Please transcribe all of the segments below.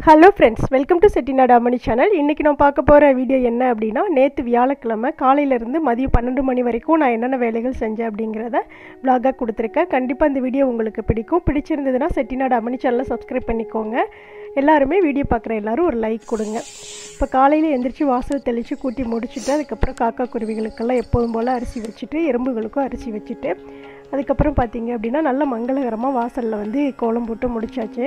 Hello friends, welcome to Chettinad அம்மணி channel. இன்றைக்கி நான் பார்க்க போகிற வீடியோ என்ன அப்படின்னா, நேற்று வியாழக்கிழமை காலையிலேருந்து மதியம் 12 மணி வரைக்கும் நான் என்னென்ன வேலைகள் செஞ்சேன் அப்படிங்கிறத விளாகாக கொடுத்துருக்கேன். கண்டிப்பாக இந்த வீடியோ உங்களுக்கு பிடிச்சிருந்ததுன்னா செட்டிநாடு அம்மணி சேனலை சப்ஸ்கிரைப் பண்ணிக்கோங்க. எல்லாருமே வீடியோ பார்க்குற எல்லோரும் ஒரு லைக் கொடுங்க. இப்போ காலையில் எந்திரிச்சு வாசல் தெளித்து கூட்டி முடிச்சுட்டு, அதுக்கப்புறம் காக்கா குருவிகளுக்கெல்லாம் எப்போதும் போல் அரிசி வச்சுட்டு, எறும்புகளுக்கும் அரிசி வச்சுட்டு, அதுக்கப்புறம் பார்த்திங்க அப்படின்னா நல்ல மங்களகரமாக வாசலில் வந்து கோலம் போட்டு முடிச்சாச்சு.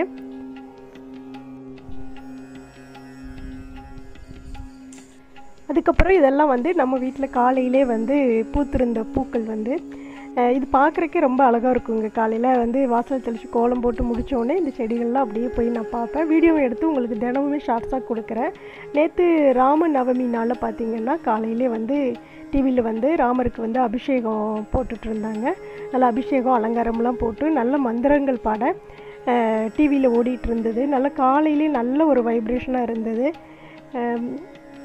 அதுக்கப்புறம் இதெல்லாம் வந்து நம்ம வீட்டில் காலையிலே வந்து பூத்திருந்த பூக்கள் வந்து இது பார்க்குறக்கே ரொம்ப அழகாக இருக்குங்க. காலையில் வந்து வாசல் தெளித்து கோலம் போட்டு முடித்தோடனே இந்த செடிகள்லாம் அப்படியே போய் நான் பார்ப்பேன். வீடியோவை எடுத்து உங்களுக்கு தினமுமே ஷார்ட்ஸாக கொடுக்குறேன். நேற்று ராம நவமி நாளில் பார்த்திங்கன்னா காலையிலே வந்து டிவியில் வந்து ராமருக்கு வந்து அபிஷேகம் போட்டுட்ருந்தாங்க. நல்லா அபிஷேகம் அலங்காரம்லாம் போட்டு நல்ல மந்திரங்கள் பாட டிவியில் ஓடிட்டு இருந்தது. நல்லா காலையிலே நல்ல ஒரு வைப்ரேஷனாக இருந்தது.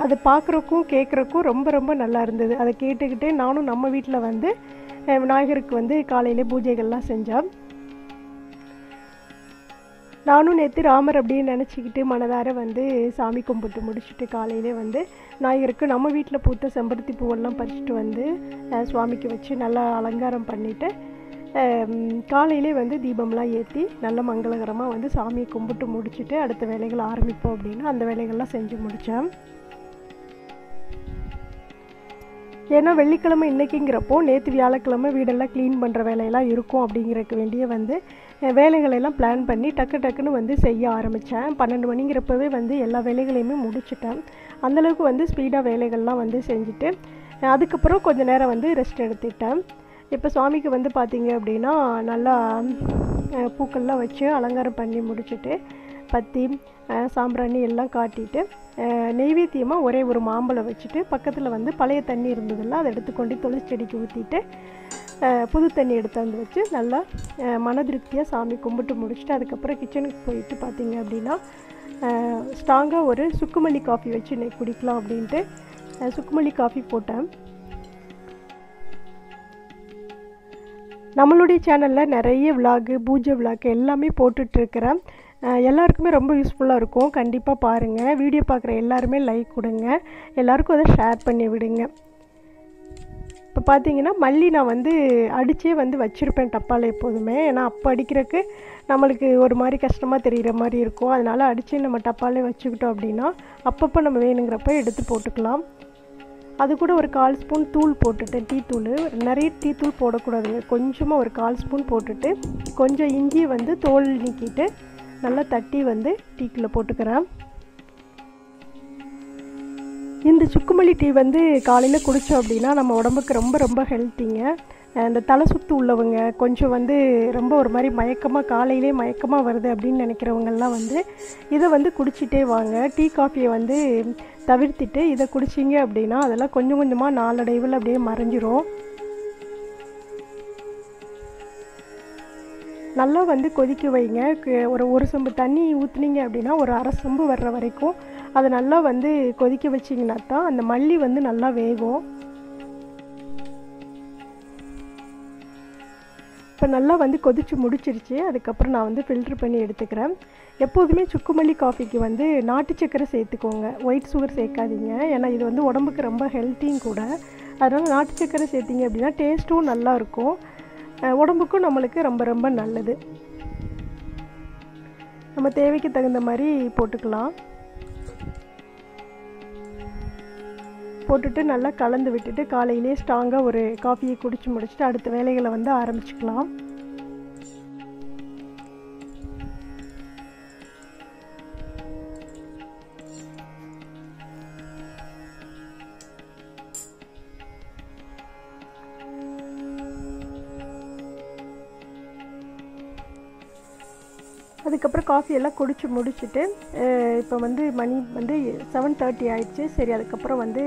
அது பார்க்குறக்கும் கேட்குறக்கும் ரொம்ப ரொம்ப நல்லா இருந்தது. அதை கேட்டுக்கிட்டே நானும் நம்ம வீட்டில் வந்து விநாயகருக்கு வந்து காலையிலே பூஜைகள்லாம் செஞ்சேன். நானும் நேற்று ராமர் அப்படின்னு நினச்சிக்கிட்டு மனதார வந்து சாமி கும்பிட்டு முடிச்சுட்டு காலையிலே வந்து விநாயகருக்கு நம்ம வீட்டில் பூத்த செம்பருத்தி பூவெல்லாம் பறிச்சுட்டு வந்து சுவாமிக்கு வச்சு நல்லா அலங்காரம் பண்ணிவிட்டு காலையிலே வந்து தீபம்லாம் ஏற்றி நல்ல மங்களகரமாக வந்து சாமியை கும்பிட்டு முடிச்சுட்டு அடுத்த வேலைகள் ஆரம்பிப்போம் அப்படின்னு அந்த வேலைகள்லாம் செஞ்சு முடித்தேன். ஏன்னா வெள்ளிக்கிழமை இன்றைக்கிங்கிறப்போ நேற்று வியாழக்கிழமை வீடெல்லாம் க்ளீன் பண்ணுற வேலையெல்லாம் இருக்கும் அப்படிங்கிறக்கு வேண்டிய வந்து வேலைகளெல்லாம் பிளான் பண்ணி டக்குன்னு வந்து செய்ய ஆரம்பித்தேன். 12 மணிங்கிறப்பவே வந்து எல்லா வேலைகளையுமே முடிச்சுட்டேன். அந்தளவுக்கு வந்து ஸ்பீடாக வேலைகள்லாம் வந்து செஞ்சுட்டு அதுக்கப்புறம் கொஞ்சம் நேரம் வந்து ரெஸ்ட் எடுத்துட்டேன். இப்போ சுவாமிக்கு வந்து பார்த்திங்க அப்படின்னா நல்லா பூக்கள்லாம் வச்சு அலங்காரம் பண்ணி முடிச்சுட்டு பத்தி சாம்பிராணி எல்லாம் காட்டிட்டு நெய்வேத்தியமாக ஒரே ஒரு மாம்பழம் வச்சுட்டு பக்கத்தில் வந்து பழைய தண்ணி இருந்ததில்ல அதை எடுத்துக்கொண்டு துளசி செடிக்கு ஊற்றிட்டு புது தண்ணி எடுத்து வந்து வச்சு நல்லா மன திருப்தியாக சாமி கும்பிட்டு முடிச்சுட்டு அதுக்கப்புறம் கிச்சனுக்கு போயிட்டு பார்த்திங்க அப்படின்னா ஸ்ட்ராங்காக ஒரு சுக்குமல்லி காஃபி வச்சு இன்னைக்கு குடிக்கலாம் அப்படின்ட்டு சுக்குமல்லி காஃபி போட்டேன். நம்மளுடைய சேனலில் நிறைய விளாகு பூஜை விளாகு எல்லாமே போட்டுட்ருக்கிறேன். எல்லாருக்குமே ரொம்ப யூஸ்ஃபுல்லாக இருக்கும். கண்டிப்பாக பாருங்கள். வீடியோ பார்க்குற எல்லாருமே லைக் கொடுங்க. எல்லாருக்கும் அதை ஷேர் பண்ணி விடுங்க. இப்போ பார்த்தீங்கன்னா மல்லி நான் வந்து அடித்தே வந்து வச்சுருப்பேன் டப்பாவில் எப்போதுமே. ஏன்னா அப்போ அடிக்கிறதுக்கு நம்மளுக்கு ஒரு மாதிரி கஷ்டமாக தெரிகிற மாதிரி இருக்கும். அதனால் அடித்து நம்ம டப்பாலே வச்சுக்கிட்டோம் அப்படின்னா அப்பப்போ நம்ம வேணுங்கிறப்ப எடுத்து போட்டுக்கலாம். அது கூட ஒரு 1/4 ஸ்பூன் தூள் போட்டுட்டு டீ தூள், நிறைய டீ தூள் போடக்கூடாதுங்க, கொஞ்சமாக ஒரு 1/4 ஸ்பூன் போட்டுட்டு கொஞ்சம் இஞ்சி வந்து தோல் நீக்கிட்டு நல்லா தட்டி வந்து டீக்குள்ளே போட்டுக்கிறேன். இந்த சுக்குமல்லி டீ வந்து காலையில் குடித்தோம் அப்படின்னா நம்ம உடம்புக்கு ரொம்ப ரொம்ப ஹெல்த்திங்க. இந்த தலை சுற்று உள்ளவங்க கொஞ்சம் வந்து ரொம்ப ஒரு மாதிரி மயக்கமாக காலையிலே மயக்கமாக வருது அப்படின்னு நினைக்கிறவங்கெல்லாம் வந்து இதை வந்து குடிச்சிட்டே வாங்க. டீ காஃபியை வந்து தவிர்த்திட்டு இதை குடிச்சிங்க அப்படின்னா அதெல்லாம் கொஞ்சம் கொஞ்சமாக நாளடைவில் அப்படியே மறைஞ்சிரும். நல்லா வந்து கொதிக்க வைங்க. ஒரு சொம்பு தண்ணி ஊற்றுனீங்க அப்படின்னா ஒரு அரை சொம்பு வர்ற வரைக்கும் அதை நல்லா வந்து கொதிக்க வச்சிங்கன்னா தான் அந்த மல்லி வந்து நல்லா வேகும். இப்போ நல்லா வந்து கொதித்து முடிச்சிருச்சு. அதுக்கப்புறம் நான் வந்து ஃபில்ட்ரு பண்ணி எடுத்துக்கிறேன். எப்போதுமே சுக்குமல்லி காஃபிக்கு வந்து நாட்டு சக்கரை சேர்த்துக்கோங்க, ஒயிட் சுகர் சேர்க்காதீங்க. ஏன்னா இது வந்து உடம்புக்கு ரொம்ப ஹெல்த்தியும் கூட. அதனால் நாட்டு சக்கரை சேர்த்திங்க அப்படின்னா டேஸ்ட்டும் நல்லாயிருக்கும், உடம்புக்கும் நம்மளுக்கு ரொம்ப ரொம்ப நல்லது. நம்ம தேவைக்கு தகுந்த மாதிரி போட்டுக்கலாம். போட்டுட்டு நல்லா கலந்து விட்டுட்டு காலையிலே ஸ்ட்ராங்காக ஒரு காஃபியை குடிச்சு முடிச்சுட்டு அடுத்த வேலைகளை வந்து ஆரம்பிச்சுக்கலாம். அதுக்கப்புறம் காஃபியெல்லாம் குடிச்சு முடிச்சுட்டு இப்போ வந்து மணி வந்து 7:30 ஆயிடுச்சு. சரி, அதுக்கப்புறம் வந்து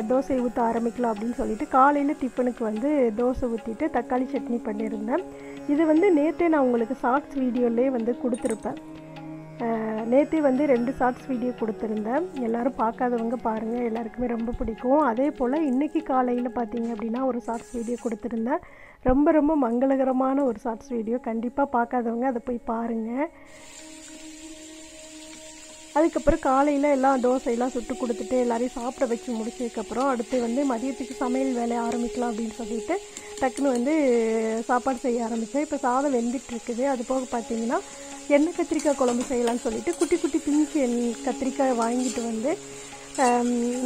தோசை ஊற்ற ஆரம்பிக்கலாம் அப்படின்னு சொல்லிட்டு காலையில் டிஃபனுக்கு வந்து தோசை ஊற்றிட்டு தக்காளி சட்னி பண்ணியிருந்தேன். இது வந்து நேற்றே நான் உங்களுக்கு ஷார்ட்ஸ் வீடியோலே வந்து கொடுத்துருப்பேன். நேற்றே வந்து 2 ஷார்ட்ஸ் வீடியோ கொடுத்துருந்தேன். எல்லோரும் பார்க்காதவங்க பாருங்கள், எல்லாருக்குமே ரொம்ப பிடிக்கும். அதே போல் இன்றைக்கி காலையில் பார்த்தீங்க அப்படின்னா ஒரு ஷார்ட்ஸ் வீடியோ கொடுத்துருந்தேன். ரொம்ப ரொம்ப மங்களகரமான ஒரு ஷார்ட்ஸ் வீடியோ. கண்டிப்பாக பார்க்காதவங்க அதை போய் பாருங்கள். அதுக்கப்புறம் காலையில் எல்லாம் தோசையெல்லாம் சுட்டு கொடுத்துட்டு எல்லோரையும் சாப்பிட வச்சு முடிச்சதுக்கப்புறம் அடுத்து வந்து மதியத்துக்கு சமையல் வேலையை ஆரம்பிக்கலாம் அப்படின்னு சொல்லிட்டு டக்குன்னு வந்து சாப்பாடு செய்ய ஆரம்பித்தேன். இப்போ சாதம் வெந்துட்டுருக்குது. அது போக பார்த்திங்கன்னா எண்ணெய் கத்திரிக்காய் குழம்பு செய்யலான்னு சொல்லிட்டு குட்டி குட்டி பிஞ்சு கத்திரிக்காய் வாங்கிட்டு வந்து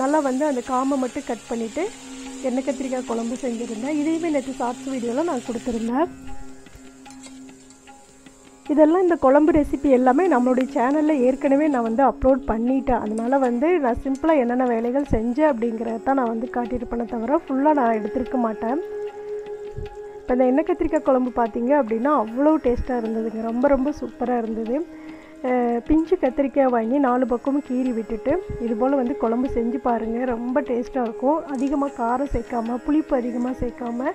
நல்லா வந்து அந்த காம்பை மட்டும் கட் பண்ணிவிட்டு எண்ணெய் கத்திரிக்காய் குழம்பு செஞ்சுருந்தேன். இதையுமே நேற்று ஷார்ட்ஸ் வீடியோவில் நான் கொடுத்துருந்தேன். இதெல்லாம் இந்த குழம்பு ரெசிபி எல்லாமே நம்மளுடைய சேனலில் ஏற்கனவே நான் வந்து அப்லோட் பண்ணிட்டேன். அதனால் வந்து நான் சிம்பிளாக என்னென்ன வேலைகள் செஞ்சேன் அப்படிங்கிறத தான் நான் வந்து காட்டியிருப்பேனே தவிர ஃபுல்லாக நான் எடுத்திருக்க மாட்டேன். இப்போ இந்த எண்ணெய் கத்திரிக்காய் குழம்பு பார்த்திங்க அப்படின்னா அவ்வளோ டேஸ்ட்டாக இருந்ததுங்க. ரொம்ப ரொம்ப சூப்பராக இருந்தது. பிஞ்சு கத்திரிக்காய் வாங்கி 4 பக்கமும் கீறி விட்டுட்டு இதுபோல் வந்து குழம்பு செஞ்சு பாருங்கள். ரொம்ப டேஸ்ட்டாக இருக்கும். அதிகமாக காரம் சேர்க்காமல் புளிப்பு அதிகமாக சேர்க்காமல்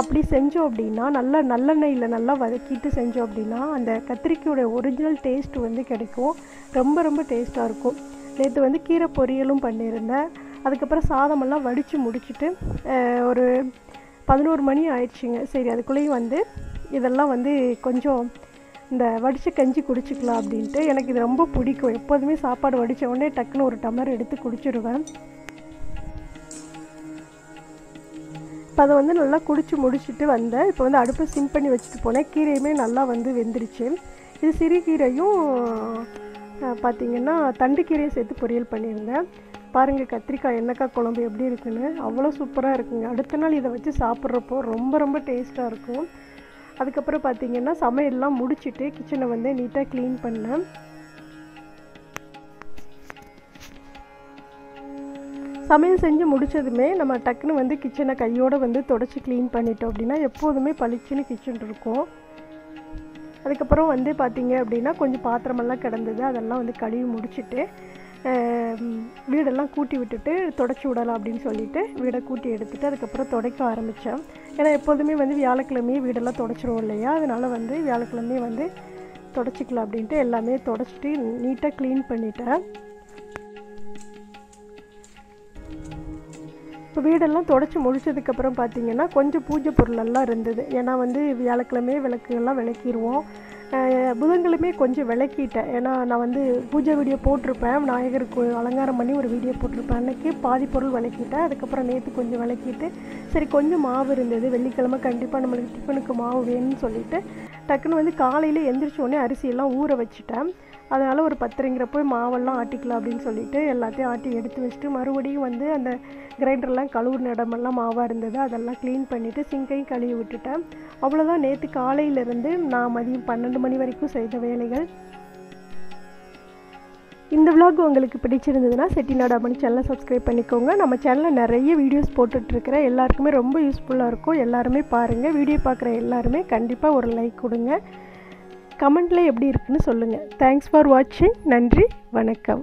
அப்படி செஞ்சோம் அப்படின்னா நல்லா நல்லெண்ணெயில் நல்லா வதக்கிட்டு செஞ்சோம் அப்படின்னா அந்த கத்திரிக்காயோட ஒரிஜினல் டேஸ்ட் வந்து கிடைக்கும். ரொம்ப ரொம்ப டேஸ்ட்டாக இருக்கும். நேற்று வந்து கீரை பொரியலும் பண்ணியிருந்தேன். அதுக்கப்புறம் சாதமெல்லாம் வடித்து முடிச்சுட்டு ஒரு 11 மணி ஆயிடுச்சுங்க. சரி அதுக்குள்ளேயும் வந்து இதெல்லாம் வந்து கொஞ்சம் இந்த வடித்த கஞ்சி குடிச்சிக்கலாம் அப்படின்ட்டு. எனக்கு இது ரொம்ப பிடிக்கும். எப்போதுமே சாப்பாடு வடித்த உடனே டக்குன்னு ஒரு டம்ளர் எடுத்து குடிச்சிடுவேன். இப்போ அதை வந்து நல்லா குடிச்சு முடிச்சுட்டு வந்தேன். இப்போ வந்து அடுப்பை சிம் பண்ணி வச்சுட்டு போனேன். கீரையுமே நல்லா வந்து வெந்துருச்சு. இது சிறுகீரையும் பார்த்திங்கன்னா தண்டு கீரையும் சேர்த்து பொரியல் பண்ணியிருந்தேன். பாருங்கள் கத்திரிக்காய் எண்ணெய்க்காய் குழம்பு எப்படி இருக்குன்னு அவ்வளோ சூப்பராக இருக்குங்க. அடுத்த நாள் இதை வச்சு சாப்பிட்றப்போ ரொம்ப ரொம்ப டேஸ்ட்டாக இருக்கும். அதுக்கப்புறம் பார்த்திங்கன்னா சமையல்லாம் முடிச்சுட்டு கிச்சனை வந்து நீட்டாக க்ளீன் பண்ணேன். சமையல் செஞ்சு முடித்ததுமே நம்ம டக்குன்னு வந்து கிச்சனை கையோடு வந்து தொடச்சி க்ளீன் பண்ணிட்டோம் அப்படின்னா எப்போதுமே பளிச்சுன்னு கிச்சன் இருக்கும். அதுக்கப்புறம் வந்து பார்த்திங்க அப்படின்னா கொஞ்சம் பாத்திரமெல்லாம் கிடந்தது. அதெல்லாம் வந்து கழுவி முடிச்சுட்டு வீடெல்லாம் கூட்டி விட்டுட்டு தொடச்சி விடலாம் அப்படின்னு சொல்லிட்டு வீடை கூட்டி எடுத்துகிட்டு அதுக்கப்புறம் துடைக்க ஆரம்பித்தேன். ஏன்னா எப்போதுமே வந்து வியாழக்கிழமையே வீடெல்லாம் தொடச்சிருவோம் இல்லையா, அதனால் வந்து வியாழக்கிழமையே வந்து தொடச்சிக்கலாம் அப்படின்ட்டு எல்லாமே தொடச்சிட்டு நீட்டாக க்ளீன் பண்ணிட்டேன். இப்போ வீடெல்லாம் தொடச்சி முடிச்சதுக்கப்புறம் பார்த்திங்கன்னா கொஞ்சம் பூஜை பொருளெல்லாம் இருந்தது. ஏன்னா வந்து வியாழக்கிழமையே விளக்குகள்லாம் விளக்கிடுவோம். புதன்கிழமை கொஞ்சம் விளக்கிட்டேன். ஏன்னா நான் வந்து பூஜை வீடியோ போட்டிருப்பேன். விநாயகருக்கு அலங்காரம் பண்ணி ஒரு வீடியோ போட்டிருப்பேன். அன்றைக்கி பாதி பொருள் விளக்கிட்டேன். அதுக்கப்புறம் நேற்று கொஞ்சம் விளக்கிட்டு சரி கொஞ்சம் மாவு இருந்தது. வெள்ளிக்கிழமை கண்டிப்பாக நம்மளுக்கு டிஃபனுக்கு மாவு வேணும்னு சொல்லிவிட்டு டக்குன்னு வந்து காலையில் எந்திரிச்சோடனே அரிசியெல்லாம் ஊற வச்சுட்டேன். அதனால் ஒரு 10:30 மாவெல்லாம் ஆட்டிக்கலாம் அப்படின்னு சொல்லிட்டு எல்லாத்தையும் ஆட்டி எடுத்து வச்சுட்டு மறுபடியும் வந்து அந்த கிரைண்டர்லாம் கழுவுன இடமெல்லாம் மாவாக இருந்தது. அதெல்லாம் க்ளீன் பண்ணிவிட்டு சிங்கையும் கழுவி விட்டுட்டேன். அவ்வளோதான் நேற்று காலையிலேருந்து நான் மதியம் 12 மணி வரைக்கும் செய்த வேலைகள். இந்த விலாக் உங்களுக்கு பிடிச்சிருந்ததுன்னா செட்டிநாடு அம்மணி சேனலை சப்ஸ்கிரைப் பண்ணிக்கோங்க. நம்ம சேனலில் நிறைய வீடியோஸ் போட்டுட்ருக்கிறேன். எல்லாருக்குமே ரொம்ப யூஸ்ஃபுல்லாக இருக்கும். எல்லாருமே பாருங்கள். வீடியோ பார்க்குற எல்லாருமே கண்டிப்பாக ஒரு லைக் கொடுங்க. கமெண்ட்டில் எப்படி இருக்குன்னு சொல்லுங்கள். தேங்க்ஸ் ஃபார் வாட்சிங். நன்றி, வணக்கம்.